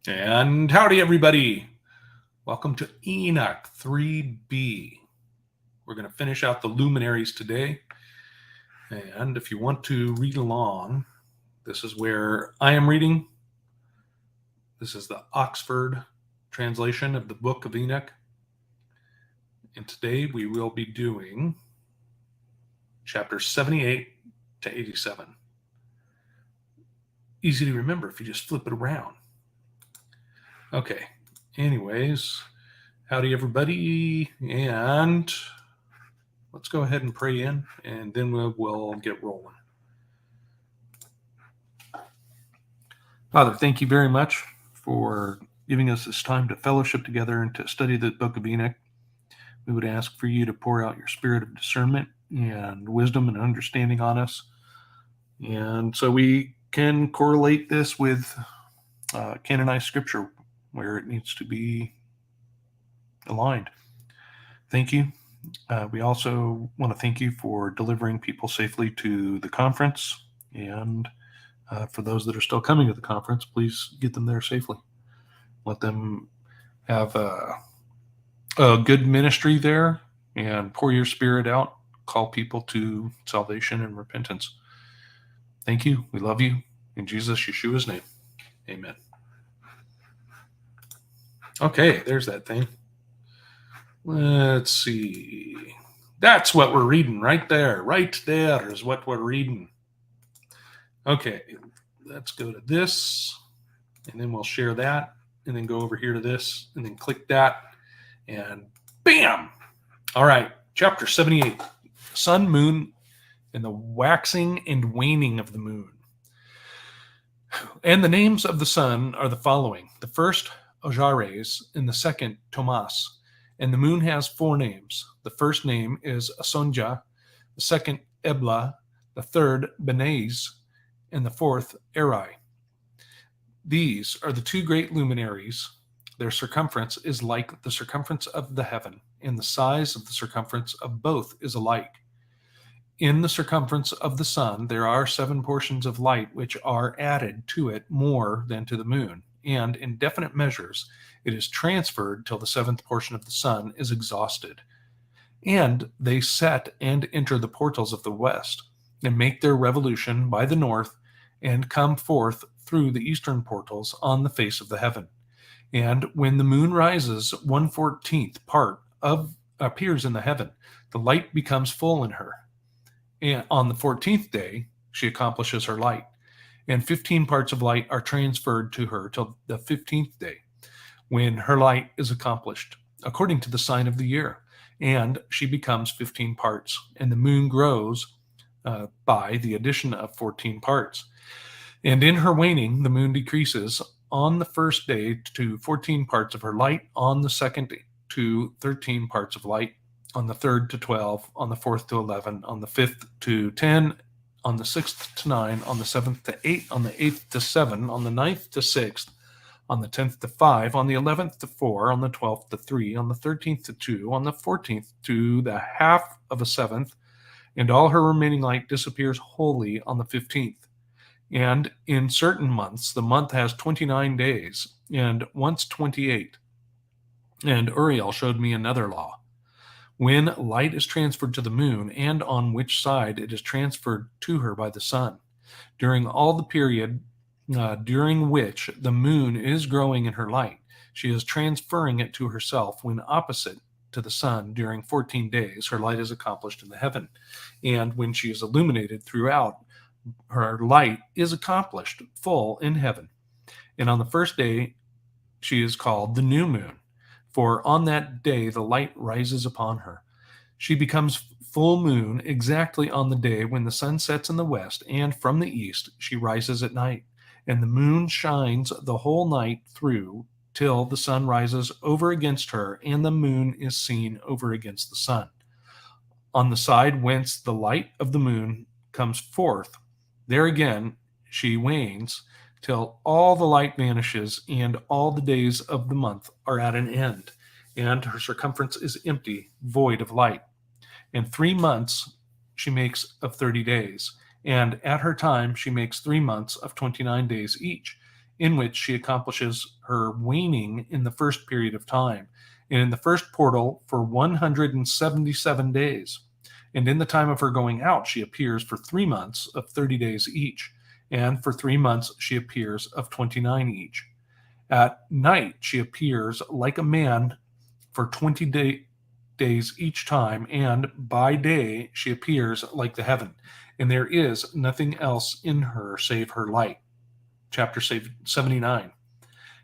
And howdy, everybody. Welcome to Enoch 3B. We're going to finish out the luminaries today. And if you want to read along, this is where I am reading. This is the Oxford translation of the Book of Enoch. And today we will be doing chapters 78 to 87. Easy to remember if you just flip it around. Okay, anyways, howdy everybody, and let's go ahead and pray in, and then we'll get rolling. Father, thank you very much for giving us this time to fellowship together and to study the Book of Enoch. We would ask for you to pour out your spirit of discernment and wisdom and understanding on us, and so we can correlate this with canonized scripture where it needs to be aligned. Thank you. We also want to thank you for delivering people safely to the conference, and for those that are still coming to the conference, please get them there safely. Let them have a good ministry there and pour your spirit out. Call people to salvation and repentance. Thank you. We love you. In Jesus Yeshua's name, amen. Okay, there's that thing. Let's see. That's what we're reading right there. Right there is what we're reading. Okay, let's go to this, and then we'll share that, and then go over here to this, and then click that, and bam! All right, chapter 78, sun, moon, and the waxing and waning of the moon. And the names of the sun are the following. The first, Ojares, and the second, Tomas. And the moon has 4 names. The first name is Asonja, the second, Ebla, the third, Benez, and the fourth, Eri. These are the 2 great luminaries. Their circumference is like the circumference of the heaven, and the size of the circumference of both is alike. In the circumference of the sun, there are 7 portions of light which are added to it more than to the moon, and in definite measures it is transferred till the 7th portion of the sun is exhausted. And they set and enter the portals of the west, and make their revolution by the north, and come forth through the eastern portals on the face of the heaven. And when the moon rises, 1/14th part appears in the heaven, the light becomes full in her. And on the 14th day, she accomplishes her light, and 15 parts of light are transferred to her till the 15th day, when her light is accomplished, according to the sign of the year, and she becomes 15 parts, and the moon grows by the addition of 14 parts. And in her waning, the moon decreases on the first day to 14 parts of her light, on the second to 13 parts of light, on the third to 12, on the fourth to 11, on the fifth to 10, on the 6th to 9, on the 7th to 8, on the 8th to 7, on the 9th to 6th, on the 10th to 5, on the 11th to 4, on the 12th to 3, on the 13th to 2, on the 14th to the half of a 7th, and all her remaining light disappears wholly on the 15th. And in certain months, the month has 29 days, and once 28. And Uriel showed me another law. When light is transferred to the moon, and on which side it is transferred to her by the sun, during all the period during which the moon is growing in her light, she is transferring it to herself. When opposite to the sun during 14 days, her light is accomplished in the heaven, and when she is illuminated throughout, her light is accomplished full in heaven. And on the first day, she is called the new moon, for on that day the light rises upon her. She becomes full moon exactly on the day when the sun sets in the west, and from the east she rises at night, and the moon shines the whole night through till the sun rises over against her, and the moon is seen over against the sun. On the side whence the light of the moon comes forth, there again she wanes till all the light vanishes, and all the days of the month are at an end, and her circumference is empty, void of light. And 3 months she makes of 30 days, and at her time she makes 3 months of 29 days each. in which she accomplishes her waning in the first period of time, and in the first portal for 177 days. And in the time of her going out, she appears for 3 months of 30 days each, and for 3 months she appears of 29 each. At night she appears like a man for 20 days each time, and by day she appears like the heaven, and there is nothing else in her save her light. Chapter 79.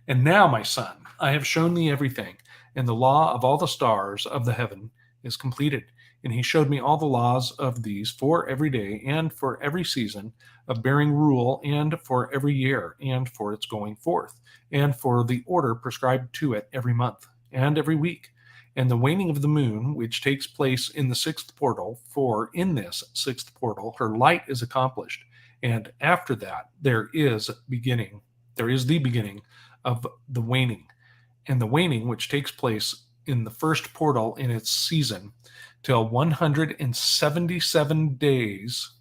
And now, my son, I have shown thee everything, and the law of all the stars of the heaven is completed. And he showed me all the laws of these for every day, and for every season of bearing rule, and for every year, and for its going forth, and for the order prescribed to it every month, and every week, and the waning of the moon, which takes place in the sixth portal, for in this sixth portal her light is accomplished. And after that there is the beginning of the waning, and the waning which takes place in the first portal in its season, till 177 days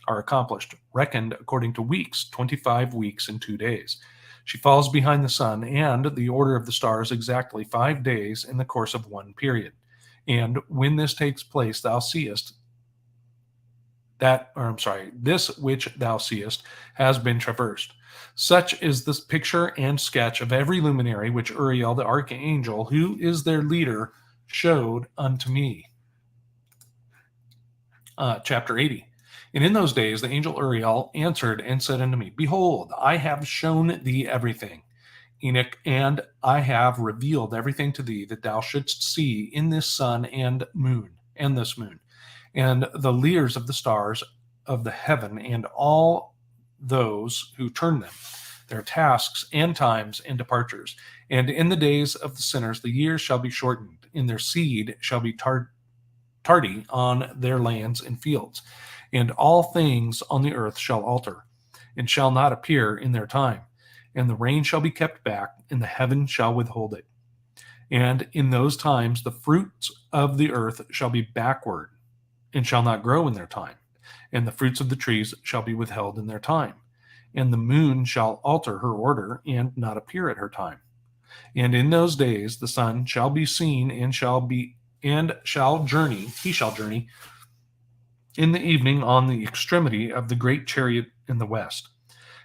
are accomplished, reckoned according to weeks, 25 weeks and 2 days. She falls behind the sun and the order of the stars exactly 5 days in the course of one period. And when this takes place, thou seest this which thou seest has been traversed. Such is this picture and sketch of every luminary which Uriel the archangel, who is their leader, showed unto me. Chapter 80. And in those days the angel Uriel answered and said unto me, Behold, I have shown thee everything, Enoch, and I have revealed everything to thee that thou shouldst see in this sun and this moon, and the leaders of the stars of the heaven, and all those who turn them, their tasks and times and departures. And in the days of the sinners the years shall be shortened, and their seed shall be tardy on their lands and fields. And all things on the earth shall alter, and shall not appear in their time. And the rain shall be kept back, and the heaven shall withhold it. And in those times the fruits of the earth shall be backward, and shall not grow in their time. And the fruits of the trees shall be withheld in their time. And the moon shall alter her order, and not appear at her time. And in those days the sun shall be seen, and shall journey in the evening on the extremity of the great chariot in the west,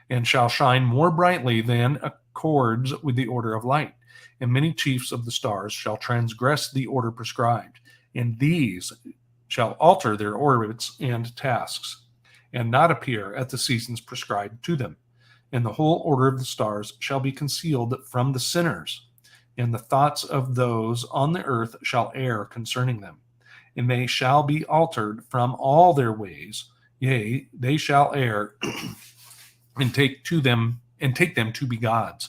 and shall shine more brightly than accords with the order of light. And many chiefs of the stars shall transgress the order prescribed, and these shall alter their orbits and tasks, and not appear at the seasons prescribed to them. And the whole order of the stars shall be concealed from the sinners, and the thoughts of those on the earth shall err concerning them. And they shall be altered from all their ways, yea, they shall err and take them to be gods,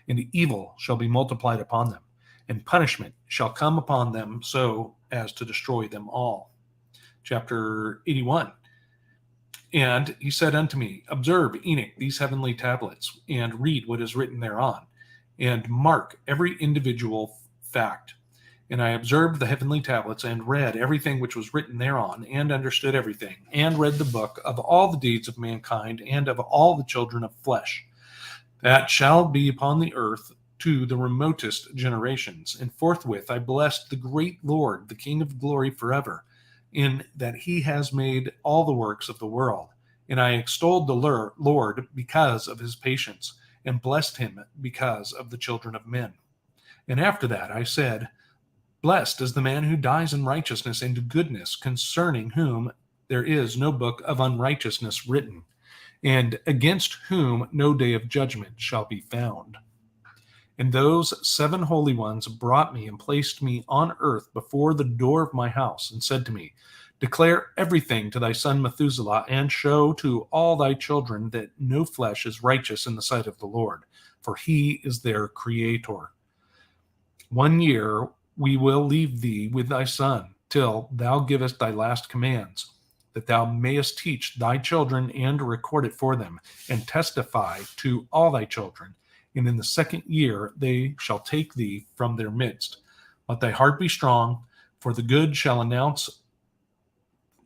and evil shall be multiplied upon them, and punishment shall come upon them so as to destroy them all. Chapter 81. And he said unto me, Observe, Enoch, these heavenly tablets, and read what is written thereon, and mark every individual fact. And I observed the heavenly tablets, and read everything which was written thereon, and understood everything, and read the book of all the deeds of mankind, and of all the children of flesh, that shall be upon the earth to the remotest generations. And forthwith I blessed the great Lord, the King of glory forever, in that he has made all the works of the world. And I extolled the Lord because of his patience, and blessed him because of the children of men. And after that I said, Blessed is the man who dies in righteousness and goodness, concerning whom there is no book of unrighteousness written, and against whom no day of judgment shall be found. And those 7 holy ones brought me and placed me on earth before the door of my house, and said to me, Declare everything to thy son Methuselah, and show to all thy children that no flesh is righteous in the sight of the Lord, for he is their creator. 1 year we will leave thee with thy son, till thou givest thy last commands, that thou mayest teach thy children, and record it for them, and testify to all thy children. And in the 2nd year they shall take thee from their midst. Let thy heart be strong, for the good shall announce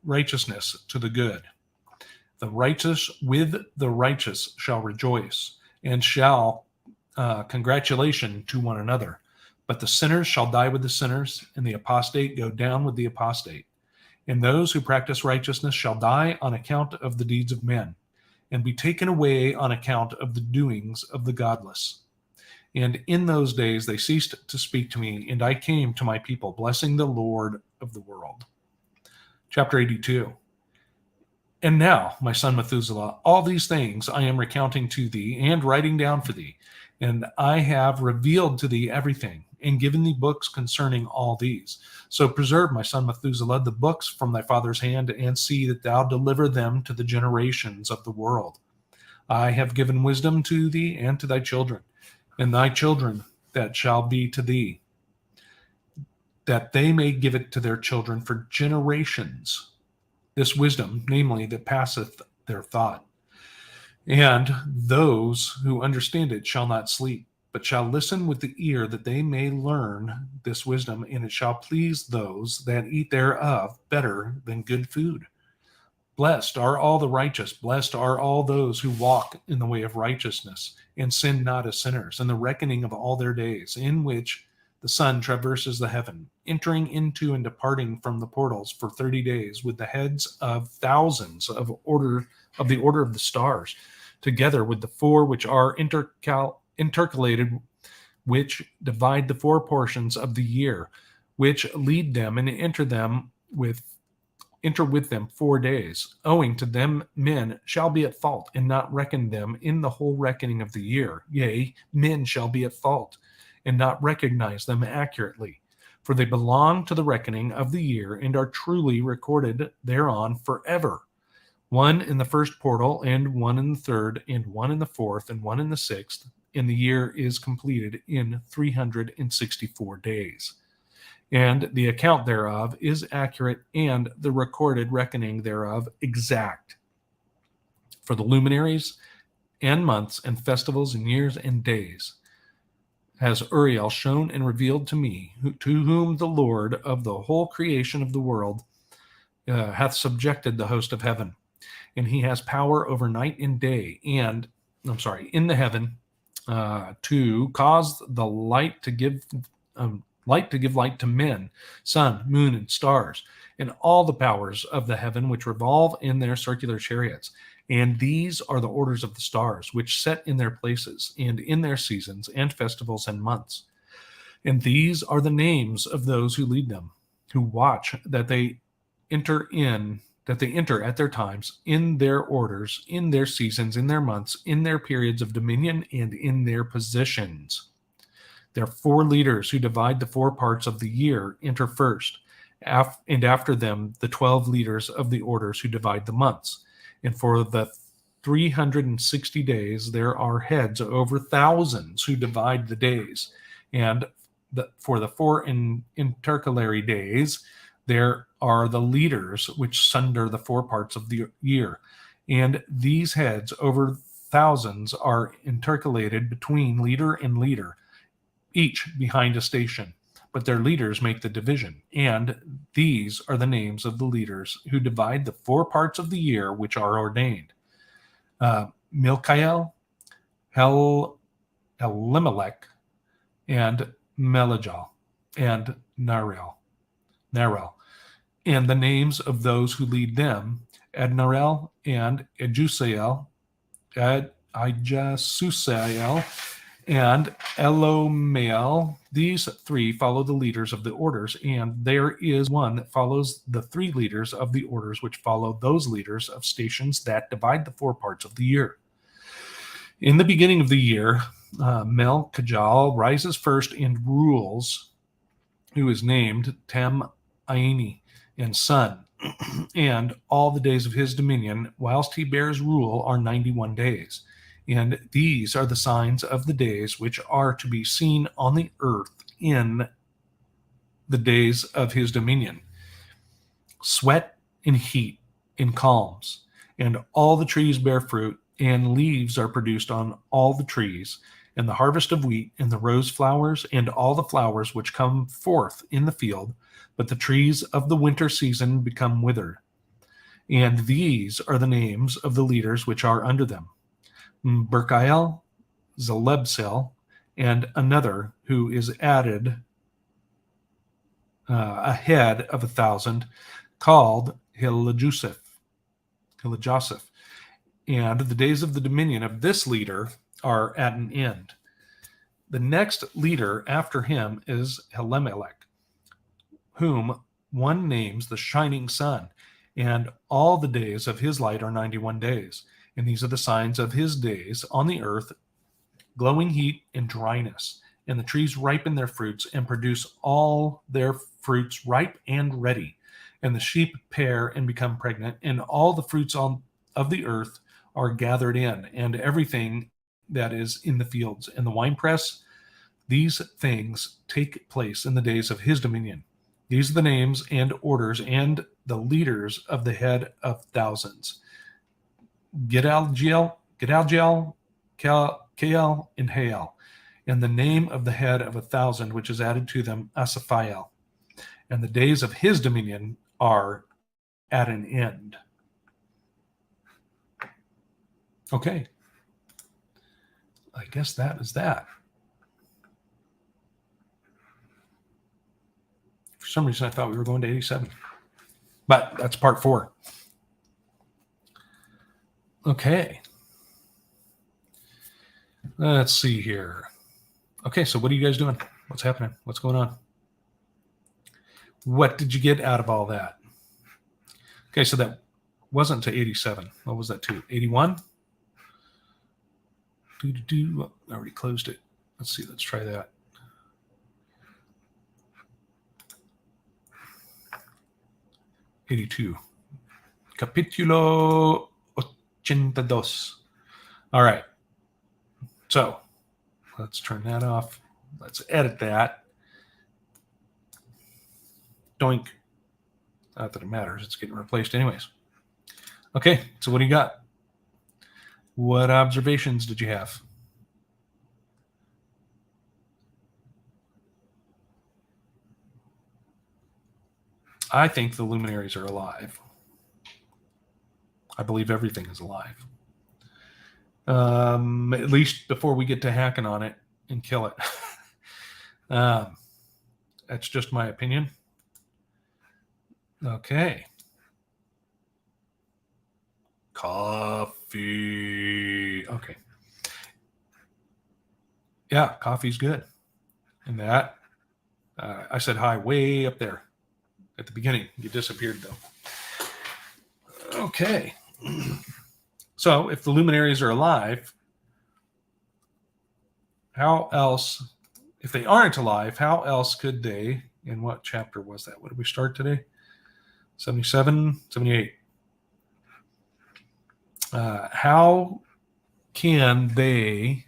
righteousness to the good. The righteous with the righteous shall rejoice, and shall congratulation to one another. But the sinners shall die with the sinners, and the apostate go down with the apostate. And those who practice righteousness shall die on account of the deeds of men, and be taken away on account of the doings of the godless. And in those days they ceased to speak to me, and I came to my people, blessing the Lord of the world. Chapter 82. And now, my son Methuselah, all these things I am recounting to thee and writing down for thee, and I have revealed to thee everything, and given thee books concerning all these. So preserve, my son Methuselah, the books from thy father's hand, and see that thou deliver them to the generations of the world. I have given wisdom to thee and to thy children, and thy children that shall be to thee, that they may give it to their children for generations. This wisdom, namely, that passeth their thought. And those who understand it shall not sleep, but shall listen with the ear, that they may learn this wisdom, and it shall please those that eat thereof better than good food. Blessed are all the righteous, blessed are all those who walk in the way of righteousness, and sin not as sinners, in the reckoning of all their days, in which the sun traverses the heaven, entering into and departing from the portals for 30 days, with the heads of thousands of the order of the stars, together with the four which are intercalated, which divide the four portions of the year, which lead them and enter with them 4 days. Owing to them, men shall be at fault, and not reckon them in the whole reckoning of the year. Yea, men shall be at fault, and not recognize them accurately. For they belong to the reckoning of the year, and are truly recorded thereon forever. One in the first portal, and one in the third, and one in the fourth, and one in the sixth, and the year is completed in 364 days. And the account thereof is accurate, and the recorded reckoning thereof exact. For the luminaries, and months, and festivals, and years, and days, has Uriel shown and revealed to me, to whom the Lord of the whole creation of the world hath subjected the host of heaven. And he has power over night and day, in the heaven, to cause the light to give light to men, sun, moon, and stars, and all the powers of the heaven which revolve in their circular chariots. And these are the orders of the stars, which set in their places, and in their seasons, and festivals, and months. And these are the names of those who lead them, who watch that they enter at their times, in their orders, in their seasons, in their months, in their periods of dominion, and in their positions. Their 4 leaders who divide the 4 parts of the year enter first, and after them the 12 leaders of the orders who divide the months. And for the 360 days there are heads over thousands who divide the days. And for the 4 intercalary days there are the leaders which sunder the 4 parts of the year. And these heads over thousands are intercalated between leader and leader, each behind a station, but their leaders make the division. And these are the names of the leaders who divide the 4 parts of the year which are ordained: Milkael, Elimelech, and Melejal, and Narel. And the names of those who lead them: Adnarel, and Ejusael, Ijasusael, and Elomael. These 3 follow the leaders of the orders, and there is one that follows the 3 leaders of the orders, which follow those leaders of stations that divide the 4 parts of the year. In the beginning of the year, Melchijal rises first and rules, who is named Tem-Aini, and son, and all the days of his dominion, whilst he bears rule, are 91 days. And these are the signs of the days which are to be seen on the earth in the days of his dominion: sweat and heat and calms, and all the trees bear fruit, and leaves are produced on all the trees, and the harvest of wheat, and the rose flowers, and all the flowers which come forth in the field, but the trees of the winter season become withered. And these are the names of the leaders which are under them: Berkael, Zelebsel, and another who is added ahead of 1,000, called Hiljoseph. And the days of the dominion of this leader are at an end. The next leader after him is Helemelech, whom one names the shining sun, and all the days of his light are 91 days. And these are the signs of his days on the earth: glowing heat and dryness. And the trees ripen their fruits and produce all their fruits ripe and ready. And the sheep pair and become pregnant, and all the fruits of the earth are gathered in, and everything that is in the fields and the winepress. These things take place in the days of his dominion. These are the names and orders and the leaders of the head of thousands: Gedaljiel, Kael, and Hael. And the name of the head of 1,000, which is added to them, Asaphael. And the days of his dominion are at an end. Okay. I guess that is that. For some reason, I thought we were going to 87. But that's part 4. Okay. Let's see here. Okay, so what are you guys doing? What's happening? What's going on? What did you get out of all that? Okay, so that wasn't to 87. What was that to? 81? I already closed it. Let's see. Let's try that. '82. Capítulo 82. All right. So let's turn that off. Let's edit that. Doink. Not that it matters. It's getting replaced anyways. Okay. So what do you got? What observations did you have? I think the luminaries are alive. I believe everything is alive. At least before we get to hacking on it and kill it. That's just my opinion. Okay. Coffee. Okay. Yeah, coffee's good. And that, I said hi way up there at the beginning. You disappeared though. Okay. So if the luminaries are alive, how else, if they aren't alive, how else could they, in what chapter was that? What did we start today? 77, 78. How can they,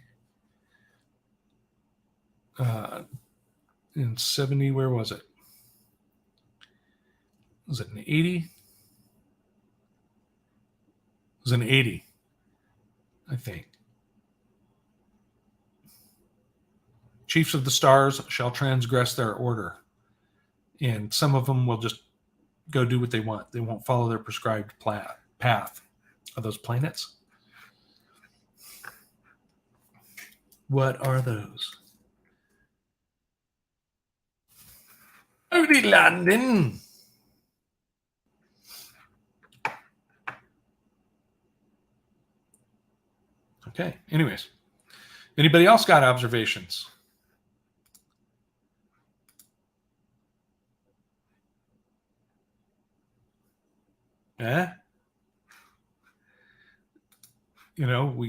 in 70, where was it? Was it an 80? It was an 80, I think. Chiefs of the stars shall transgress their order. And some of them will just go do what they want. They won't follow their prescribed path. Are those planets? What are those? Howdy, London. Okay. Anyways, anybody else got observations? Yeah. You know,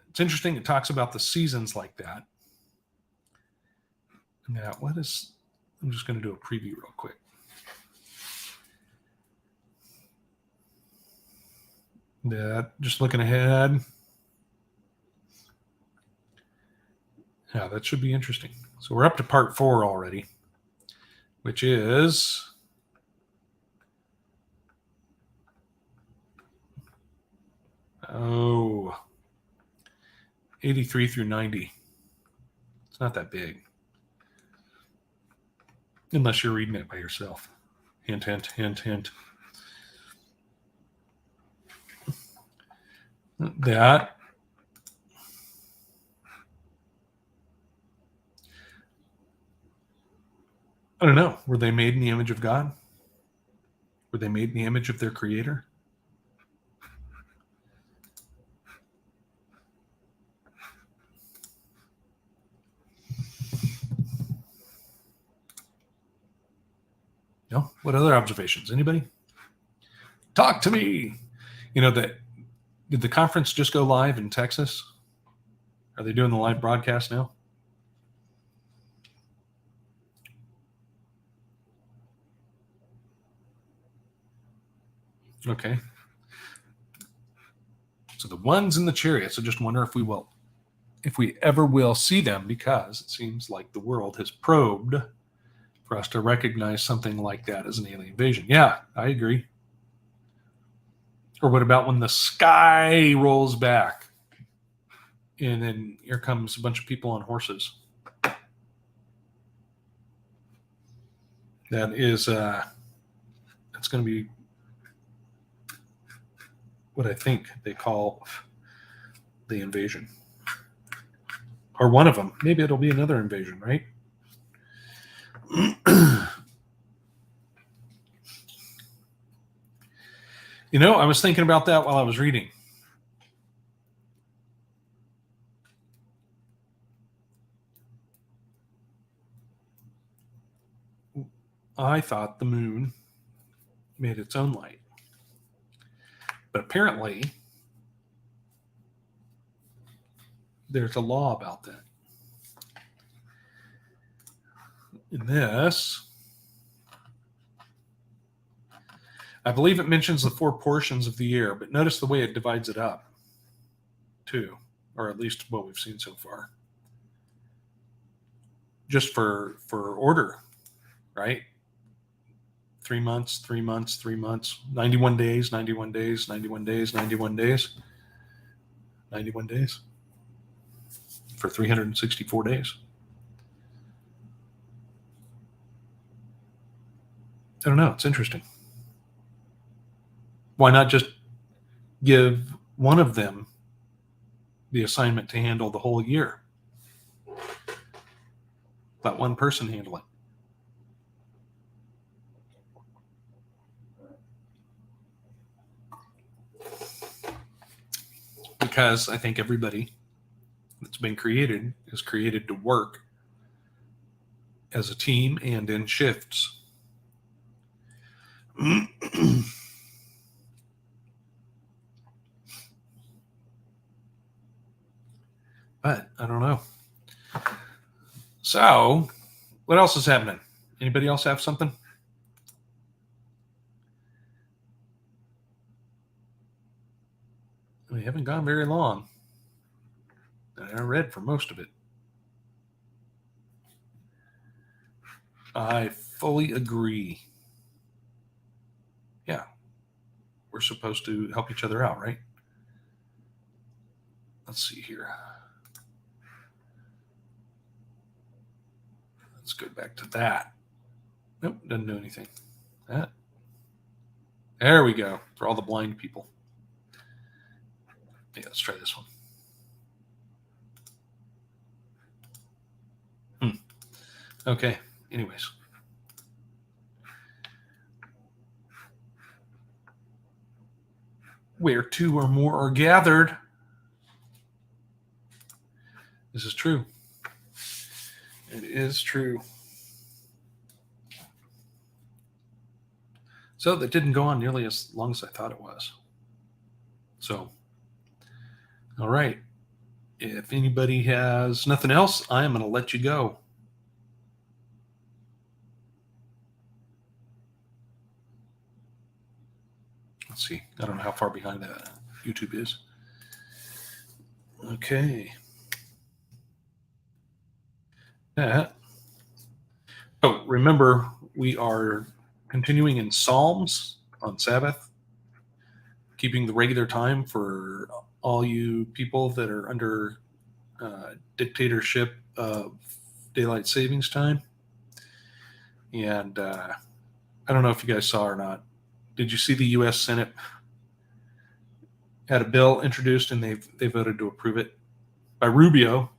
it's interesting. It talks about the seasons like that. Now, I'm just going to do a preview real quick. Just looking ahead. Yeah, that should be interesting. So we're up to part 4 already, which is 83 through 90. It's not that big. Unless you're reading it by yourself. Hint, hint, hint, hint. That I don't know. Were they made in the image of God? Were they made in the image of their creator? No? What other observations? Anybody? Talk to me. You know, did the conference just go live in Texas? Are they doing the live broadcast now? Okay. So the ones in the chariots, I just wonder if we ever will see them, because it seems like the world has probed for us to recognize something like that as an alien invasion. Yeah, I agree. Or what about when the sky rolls back and then here comes a bunch of people on horses? That's going to be what I think they call the invasion. Or one of them. Maybe it'll be another invasion, right? You know, I was thinking about that while I was reading. I thought the moon made its own light. But apparently, there's a law about that. In this, I believe it mentions the 4 portions of the year, but notice the way it divides it up, too, or at least what we've seen so far. Just for order, right? 3 months, 3 months, 3 months, 91 days, 91 days, 91 days, 91 days, 91 days for 364 days. I don't know. It's interesting. Why not just give one of them the assignment to handle the whole year? Let one person handle it. Because I think everybody that's been created is created to work as a team and in shifts. But I don't know. So, what else is happening? Anybody else have something? We haven't gone very long. I read for most of it. I fully agree. Yeah. We're supposed to help each other out, right? Let's see here. Let's go back to that. Nope, doesn't do anything. That. There we go. For all the blind people. Yeah, let's try this one. Okay. Anyways. Where 2 or more are gathered. This is true. It is true. So that didn't go on nearly as long as I thought it was. So, all right. If anybody has nothing else, I am going to let you go. Let's see. I don't know how far behind that YouTube is. Okay. That. Oh, remember, we are continuing in Psalms on Sabbath, keeping the regular time for all you people that are under dictatorship of daylight savings time. And I don't know if you guys saw or not. Did you see the U.S. Senate had a bill introduced and they voted to approve it by Rubio?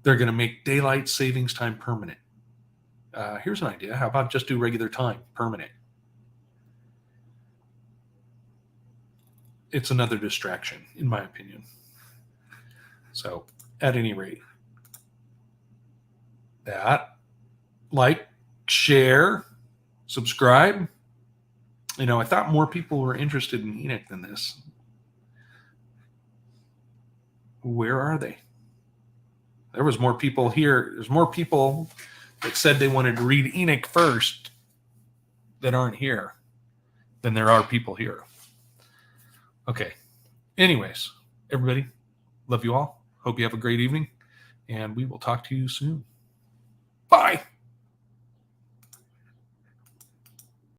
They're going to make daylight savings time permanent. Here's an idea. How about just do regular time permanent? It's another distraction, in my opinion. So, at any rate, that, like, share, subscribe. I thought more people were interested in Enoch than this. Where are they? There was more people here. There's more people that said they wanted to read Enoch first that aren't here than there are people here. Okay. Anyways, everybody, love you all. Hope you have a great evening, and we will talk to you soon. Bye.